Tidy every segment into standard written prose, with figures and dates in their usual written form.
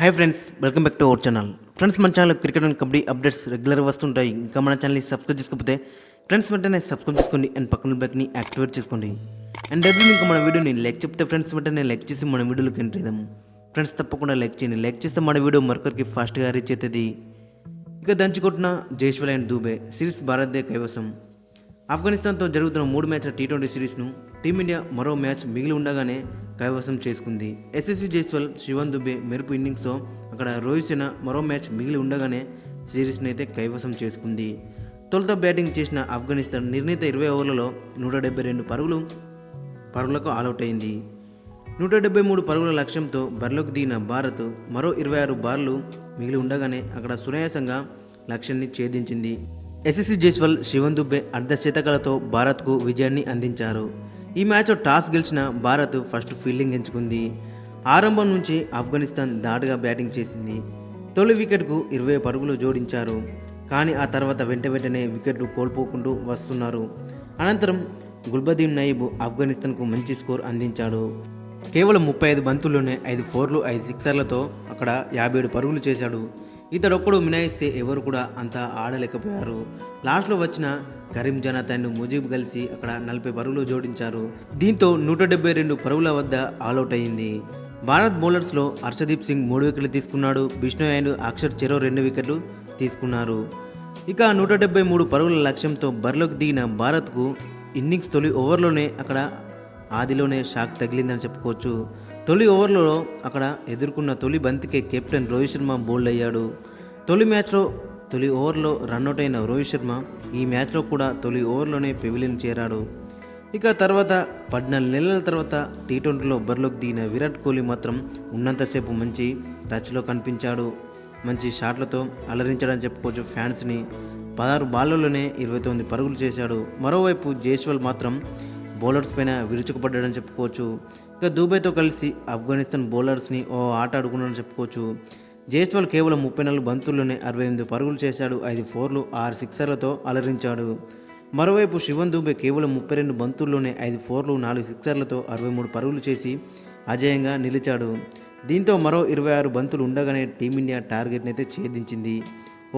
Hi friends, welcome back to our channel. Friends, మన channel cricket and kabaddi updates రెగ్యులర్గా వస్తుంటాయి. ఇంకా మన ఛానల్ని సబ్స్క్రైబ్ చేసుకోకపోతే ఫ్రెండ్స్ వెంటనే సబ్స్క్రైబ్ చేసుకోండి అండ్ పక్కన బెల్ని యాక్టివేట్ చేసుకోండి. అండ్ డైలీ ఇంకా మన వీడియోని లైక్ చెప్తే ఫ్రెండ్స్ వెంటనే లైక్ చేసి మన వీడియోలోకి ఎంటర్ చేద్దాం. ఫ్రెండ్స్ తప్పకుండా లైక్ చేయండి. లైక్ చేస్తే మన వీడియో మరొకరికి ఫాస్ట్గా రీచ్ అవుతుంది. ఇక దంచుకొట్టిన జైస్వాల్ అండ్ దూబే సిరీస్ భారత్దే కైవసం. ఆఫ్ఘనిస్తాన్తో జరుగుతున్న 3 మ్యాచ్ల టీ20 సిరీస్ను టీమిండియా మరో మ్యాచ్ మిగిలి ఉండగానే కైవసం చేసుకుంది. యశస్వి జైస్వాల్, శివన్ దుబే మెరుపు ఇన్నింగ్స్తో అక్కడ రోహిత్ శర్మ మరో మ్యాచ్ మిగిలి ఉండగానే సిరీస్ను అయితే కైవసం చేసుకుంది. తొలుత బ్యాటింగ్ చేసిన ఆఫ్ఘనిస్తాన్ నిర్ణీత 20 ఓవర్లలో 172 పరుగులకు ఆల్అవుట్ అయింది. 173 పరుగుల లక్ష్యంతో బరిలోకి దిగిన భారత్ మరో 26 బార్లు మిగిలి ఉండగానే అక్కడ సునాయాసంగా లక్ష్యాన్ని ఛేదించింది. యశస్వి జైస్వాల్, శివన్ దుబే అర్ధ శతకాలతో భారత్కు విజయాన్ని అందించారు. ఈ మ్యాచ్లో టాస్ గెలిచిన భారత్ ఫస్ట్ ఫీల్డింగ్ ఎంచుకుంది. ఆరంభం నుంచి ఆఫ్ఘనిస్తాన్ ధాటుగా బ్యాటింగ్ చేసింది. తొలి వికెట్కు 20 పరుగులు జోడించారు. కానీ ఆ తర్వాత వెంటనే వికెట్లు కోల్పోకుంటూ వస్తున్నారు. అనంతరం గుల్బదీన్ నయీబ్ ఆఫ్ఘనిస్తాన్కు మంచి స్కోర్ అందించాడు. కేవలం 35 బంతుల్లోనే 5 4లు 5 సిక్సర్లతో అక్కడ 57 పరుగులు చేశాడు. ఇతడొక్కడు మినాయిస్తే ఎవరు కూడా అంతా ఆడలేకపోయారు. లాస్ట్లో వచ్చిన కరీం జనాత్ అండ్ ముజీబ్ కలిసి అక్కడ 40 పరుగులు జోడించారు. దీంతో 172 పరుగుల వద్ద ఆల్అవుట్ అయింది. భారత్ బౌలర్స్లో హర్షదీప్ సింగ్ 3 వికెట్లు తీసుకున్నాడు. బిష్ణోయ్ అండ్ అక్షర్ చెరో 2 వికెట్లు తీసుకున్నారు. ఇక 173 పరుగుల లక్ష్యంతో బరిలోకి దిగిన భారత్కు ఇన్నింగ్స్ తొలి ఓవర్లోనే అక్కడ ఆదిలోనే షాక్ తగిలిందని చెప్పుకోవచ్చు. తొలి ఓవర్లలో అక్కడ ఎదుర్కొన్న తొలి బంతికే కెప్టెన్ రోహిత్ శర్మ బౌల్డ్ అయ్యాడు. తొలి ఓవర్లో రన్అట్ అయిన రోహిత్ శర్మ ఈ మ్యాచ్లో కూడా తొలి ఓవర్లోనే పెవిలియన్ చేరాడు. ఇక తర్వాత 14 నెలల తర్వాత టీ20లో బరిలోకి దిగిన విరాట్ కోహ్లీ మాత్రం ఉన్నంతసేపు మంచి టచ్లో కనిపించాడు. మంచి షాట్లతో అలరించాడని చెప్పుకోవచ్చు ఫ్యాన్స్ని. 16 బాల్లోనే 29 పరుగులు చేశాడు. మరోవైపు జైస్వాల్ మాత్రం బౌలర్స్ పైన విరుచుకుపడ్డాడని చెప్పుకోవచ్చు. ఇక దూబేతో కలిసి ఆఫ్ఘనిస్తాన్ బౌలర్స్ని ఓ ఆట ఆడుకున్నాడని చెప్పుకోవచ్చు. జైస్వాల్ కేవలం 34 బంతుల్లోనే 68 పరుగులు చేశాడు. 5 4లు 6 సిక్సర్లతో అలరించాడు. మరోవైపు శివన్ దుబే కేవలం 32 బంతుల్లోనే 5 4లు 4 సిక్సర్లతో 63 పరుగులు చేసి అజేయంగా నిలిచాడు. దీంతో మరో 26 బంతులు ఉండగానే టీమిండియా టార్గెట్ని అయితే ఛేదించింది.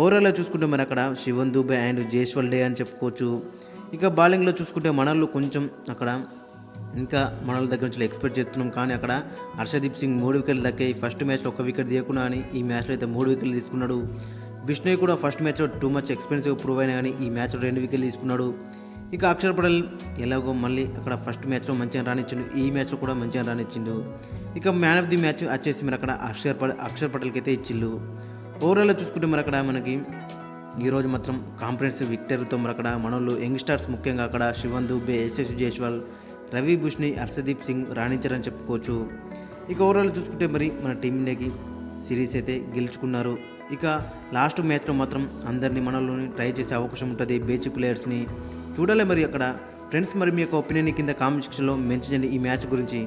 ఓవరాల్గా చూసుకుంటే మరి అక్కడ శివన్ దుబే అండ్ జైస్వాల్ డే అని చెప్పుకోవచ్చు. ఇక బౌలింగ్లో చూసుకుంటే మనల్ని కొంచెం అక్కడ ఇంకా మనల దగ్గర నుంచి ఎక్స్పెక్ట్ చేస్తున్నాం. కానీ అక్కడ హర్షదీప్ సింగ్ 3 వికెట్లు దక్కాయి. ఫస్ట్ మ్యాచ్లో 1 వికెట్ తీయకుండా అని ఈ మ్యాచ్లో అయితే 3 వికెట్లు తీసుకున్నాడు. బిష్ణోయ్ కూడా ఫస్ట్ మ్యాచ్లో టూ మచ్ ఎక్స్పెన్సివ్ ప్రూవ్ అయినా కానీ ఈ మ్యాచ్లో 2 వికెట్లు తీసుకున్నాడు. ఇక అక్షర్ పటేల్ ఎలాగో మళ్ళీ అక్కడ ఫస్ట్ మ్యాచ్లో మంచిగా రానిచ్చిండు. ఈ మ్యాచ్లో కూడా మంచిగా రానిచ్చిండు. ఇక మ్యాన్ ఆఫ్ ది మ్యాచ్ వచ్చేసి మరి అక్కడ అక్షర్ పటేల్కి అయితే ఇచ్చిళ్ళు. ఓవరాల్గా చూసుకుంటే మరి అక్కడ మనకి ఈరోజు మాత్రం కాంప్రహెన్సివ్ విక్టరీతో మరి అక్కడ మనోళ్ళు యంగ్ స్టార్స్ ముఖ్యంగా అక్కడ శివన్ దుబే, యశస్వి జైస్వాల్, రవి బిష్ణోయ్, హర్షదీప్ సింగ్ రాణించారని చెప్పుకోవచ్చు. ఇక ఓవరాల్ చూసుకుంటే మరి మన టీమిండియాకి సిరీస్ అయితే గెలుచుకున్నారు. ఇక లాస్ట్ మ్యాచ్లో మాత్రం అందరినీ మనల్ని ట్రై చేసే అవకాశం ఉంటుంది. బెంచ్ ప్లేయర్స్ని చూడాలి మరి అక్కడ. ఫ్రెండ్స్, మరి మీ యొక్క ఒపీనియన్ కింద కామెంట్ సెక్షన్లో మెన్షన్ చేయండి ఈ మ్యాచ్ గురించి.